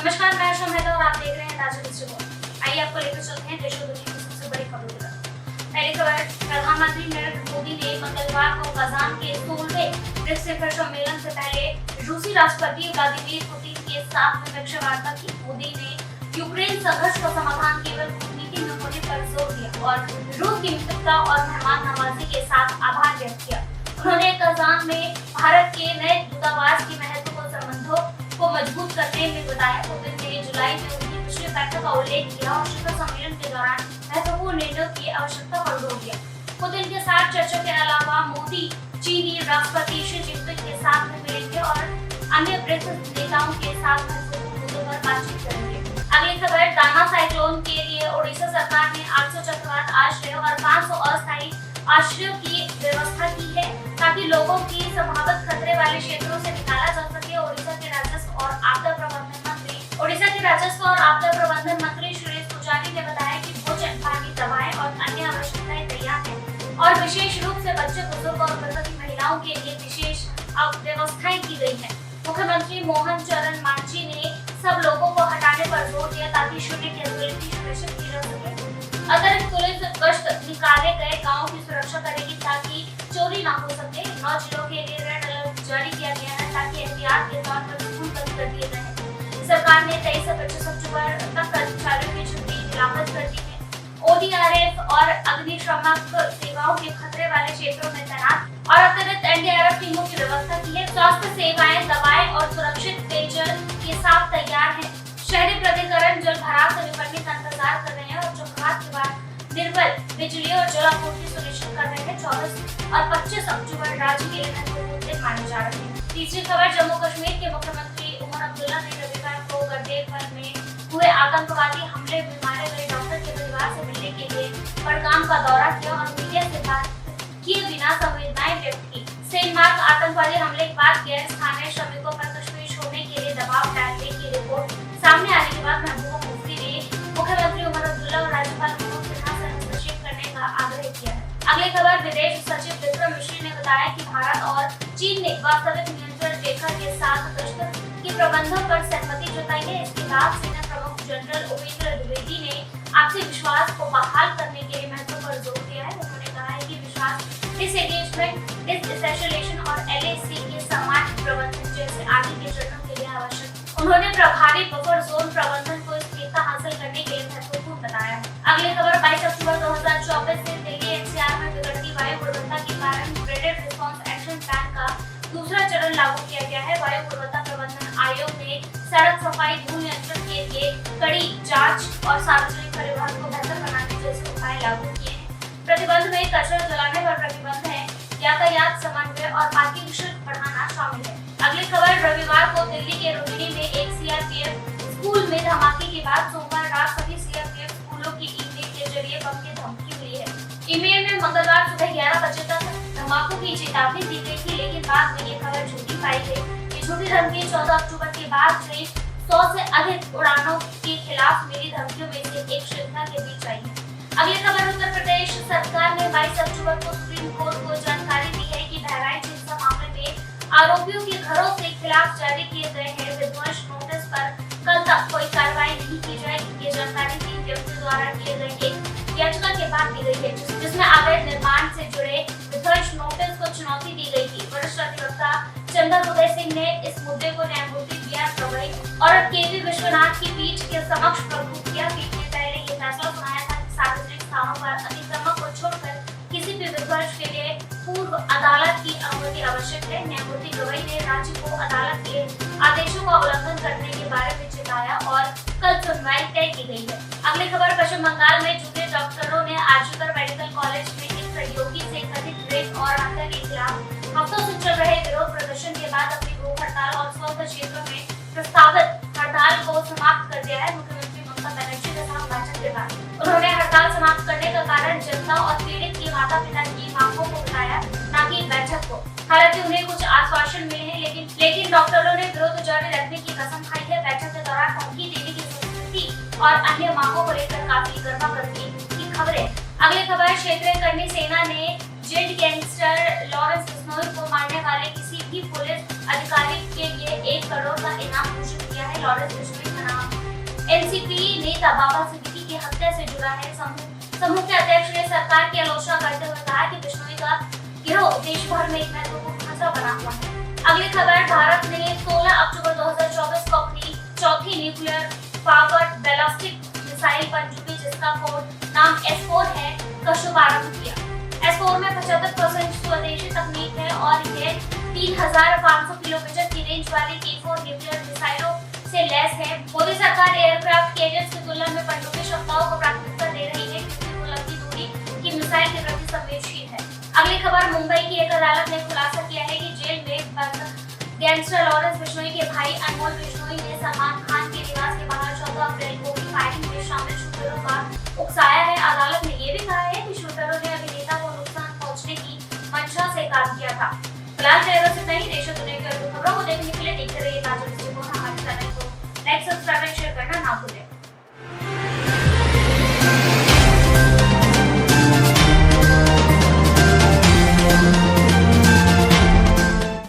नमस्कार, मैं आशा मेहता और आप देख रहे हैं ताजा रिपोर्ट। आइए आपको लेकर चलते हैं देश और दुनिया की सबसे बड़ी खबरों की तरफ। पहली खबर, प्रधानमंत्री नरेंद्र मोदी ने मंगलवार को कजान के 16वें ब्रिक्स शिखर सम्मेलन से पहले रूसी राष्ट्रपति व्लादिमीर पुतिन के साथ द्विपक्षीय वार्ता की। मोदी ने यूक्रेन संघर्ष का समाधान केवल कूटनीति में होने पर जोर दिया और रूस की मित्रता और मेहमान नवाजी के साथ आभार व्यक्त किया। उन्होंने कजान में भारत के नए दूतावास की महत्वपूर्ण संबंधों को मजबूत करने में बताया। पुतिन ने जुलाई में उनकी पिछली बैठक का उल्लेख किया और शिखर सम्मेलन के दौरान महत्वपूर्ण निर्णयों की आवश्यकता पर जोर दिया। पुतिन के साथ चर्चा के अलावा मोदी चीनी राष्ट्रपति शी जिनपिंग के साथ में मिलेंगे और अन्य ब्रिक्स नेताओं के साथ महत्वपूर्ण मुद्दों पर बातचीत करेंगे। अगली खबर, दाना साइक्लोन के लिए ओडिशा सरकार ने 800 चक्रवात आश्रय और 500 अस्थायी आश्रयों की व्यवस्था की है ताकि लोगों की संभावित खतरे वाले क्षेत्रों से निकाला जा सके। ओडिशा के राजस्व और आपदा प्रबंधन मंत्री सुरेश पुजारी ने बताया कि भोजन, पानी, दवाएं और अन्य आवश्यकताएं तैयार हैं और विशेष रूप से बच्चे, बुजुर्ग और गर्भवती महिलाओं के लिए विशेष व्यवस्थाएं की गई है। मुख्यमंत्री मोहन चरण मांझी ने सब लोगों को हटाने पर जोर दिया ताकि शून्य कैजुअलिटी सुनिश्चित की जा सके। अतिरिक्त पुलिस गश्त निकाले गए गाँव की सुरक्षा करेगी ताकि चोरी न हो सके। 9 जिलों के लिए रेड अलर्ट जारी किया गया है ताकि एहतियात के तौर पर स्कूल बंद कर दिए गए हैं। सरकार ने 23 से 25 अक्टूबर तक कर्मचारियों की छुट्टी निलंबित कर दी है। ODRF और अग्निशमक सेवाओं के खतरे वाले क्षेत्रों में तैनात और अतिरिक्त NDRF टीमों की व्यवस्था की है। स्वास्थ्य सेवाएं, दवाएं और सुरक्षित पेयजल के साथ तैयार है। शहरी प्राधिकरण जल भराव से निपटने का इंतजार कर रहे हैं और चक्रवात के बाद निर्मल बिजली और जलापूर्ति सुनिश्चित कर रहे हैं। 24 और 25 अक्टूबर राज्य के लिए महत्वपूर्ण दिन माने जा रहे हैं। तीसरी खबर, जम्मू कश्मीर के मुख्यमंत्री उमर अब्दुल्ला ने रविवार को गंडेरबल में हुए आतंकवादी हमले में मारे गए डॉक्टर के परिवार से मिलने के लिए बडगाम का दौरा किया और मीडिया से बात किए बिना संवेदनाएं व्यक्त की। सेनमार्ग आतंकवादी हमले के बाद गैर स्थानीय श्रमिकों पर कश्मीर छोड़ने के लिए दबाव डालने की रिपोर्ट सामने आने के बाद महबूबा मुफ्ती ने मुख्यमंत्री उमर अब्दुल्ला और राज्यपाल मनोज सिन्हा से हस्तक्षेप करने का आग्रह किया है। अगली खबर, विदेश सचिव विक्रम मिश्री ने बताया कि भारत और चीन ने वास्तविक नियंत्रण रेखा के साथ गश्त के प्रबंधन पर सहमति जताई है। इसके बाद सेना प्रमुख जनरल उपेंद्र द्विवेदी ने आपसी विश्वास को बहाल करने के लिए महत्व पर जोर दिया है। उन्होंने कहा है कि विश्वास, डिसएंगेजमेंट, डिसएस्केलेशन और LAC के सामान्य प्रबंधन जैसे आगे के चरणों के लिए आवश्यक। उन्होंने प्रभावी बफर जोन प्रबंधन को स्थिरता हासिल करने के लिए महत्वपूर्ण बताया है। अगली खबर, 22 अक्टूबर 2024 से दिल्ली NCR में बिगड़ती वायु गुणवत्ता के कारण ग्रेडेड रिस्पांस एक्शन प्लान का दूसरा चरण लागू किया गया है। वायु गुणवत्ता प्रबंधन आयोग ने सड़क सफाई, धूल नियंत्रण के लिए कड़ी जांच और सार्वजनिक परिवहन को बेहतर बनाने जैसे उपाय लागू किए हैं। प्रतिबंध में कचरा जलाने पर प्रतिबंध है, यातायात समन्वय और पार्किंग शुल्क बढ़ाना शामिल है। अगली खबर, रविवार को दिल्ली के रोहिणी में एक CRPF स्कूल में धमाके के बाद सोमवार रात सभी CRPF स्कूलों की ईमेल के जरिए बम की धमकी मिली है। ईमेल में मंगलवार सुबह 11 बजे तक धमाकों की चेतावनी दी गई थी, लेकिन बाद में ये खबर झूठी पाई गई। ये झूठी धमकी 14 अक्टूबर के बाद से 100 से अधिक उड़ानों के खिलाफ मिली धमकियों में से एक श्रृंखला के बीच आई है। अगली खबर, उत्तर प्रदेश सरकार ने 22 अक्टूबर को सुप्रीम कोर्ट को जानकारी दी है कि बहराइच हिंसा मामले में आरोपियों के घरों से खिलाफ जारी किए गए हैं विध्वंस नोटिस पर कल तक कोई कार्रवाई नहीं की जाएगी। ये जानकारी 3 व्यक्तियों द्वारा किए गए एक याचिका के बाद दी गई है, जिसमें अवैध निर्माण से जुड़े विध्वंस नोटिस को चुनौती दी गई थी। वरिष्ठ अधिवक्ता चंदन उदय सिंह ने इस मुद्दे को न्यायमूर्ति BR गवई और KV विश्वनाथ की पीठ के समक्ष प्रस्तुत किया। पीठ ने पहले ये फैसला सुनाया था कि सार्वजनिक स्थानों पर अतिक्रमण को छोड़कर किसी भी विध्वंस के लिए पूर्व अदालत की अनुमति आवश्यक है। न्यायमूर्ति गवई ने राज्य को अदालत के आदेशों का उल्लंघन करने के बारे में चेताया और कल सुनवाई तय की गई है। अगली खबर, पश्चिम बंगाल में जूते डॉक्टरों ने आर्जिकर मेडिकल कॉलेज में एक सहयोगी से कथित रेप और हत्या के खिलाफ हफ्तों से चल रहे विरोध प्रदर्शन के बाद अपनी भूख हड़ताल और स्वास्थ्य क्षेत्रों में प्रस्तावित हड़ताल को समाप्त कर दिया है। मुख्यमंत्री ममता बनर्जी के साथ बैठक के बाद उन्होंने हड़ताल समाप्त करने का कारण जनता और पीड़ित के माता पिता की मांगों को बताया, न कि बैठक को। हालांकि उन्हें कुछ आश्वासन मिले हैं, लेकिन डॉक्टरों ने विरोध जारी रखने की कसम खाई है। बैठक के दौरान धमकी देने की संस्कृति और अन्य मांगों को लेकर काफी गर्मागर्मी की खबरें। अगली खबर, क्षेत्रीय कर्मी सेना ने जेट गैंगस्टर लॉरेंस बिश्नोई को मारने वाले किसी ही पुलिस अधिकारी के लिए 1 करोड़ का इनाम घोषित किया है। लॉरेंस बिश्नोई का नाम एनसीपी नेता बाबा सिद्दीकी की हत्या से जुड़ा है। समूह के अध्यक्ष ने सरकार की आलोचना करते हुए कहा कि बिश्नोई का गिरोह देश भर में एक महत्वपूर्ण खतरा बना हुआ है। अगली खबर, भारत ने 16 अक्टूबर 2024 को अपनी चौथी न्यूक्लियर पावर्ड बैलिस्टिक मिसाइल पनडुब्बी, जिसका कोड नाम S4 है, का शुभारंभ किया। S4 में 75% स्वदेशी तकनीक है और यह 3500 किलोमीटर की रेंज वाली K4 न्यूक्लियर मिसाइलों से लैस है। मोदी सरकार एयरक्राफ्ट कैरियर्स की तुलना में पनडुब्बी क्षमताओं को प्राथमिकता दे रही है, क्योंकि वो लंबी दूरी की मिसाइल के प्रति संवेदनशील है। अगली खबर, मुंबई की एक अदालत ने खुलासा किया है कि जेल में बंद गैंगस्टर लॉरेंस बिश्नोई के भाई अनमोल बिश्नोई ने सलमान खान के निवास के बाहर 14 अप्रैल को भी फायरिंग में शामिल शूटरों का उकसाया है। अदालत ने यह भी कहा है कि शूटरों ने अभिनेता को नुकसान पहुंचाने की मंशा से काम किया था। फिलहाल खबरों से नहीं, देश और दुनिया की खबरों को देखने के लिए देखते रहिए ताजा दृष्टिकोण। हमारे चैनल को लाइक, सब्सक्राइब और शेयर करना ना भूलें।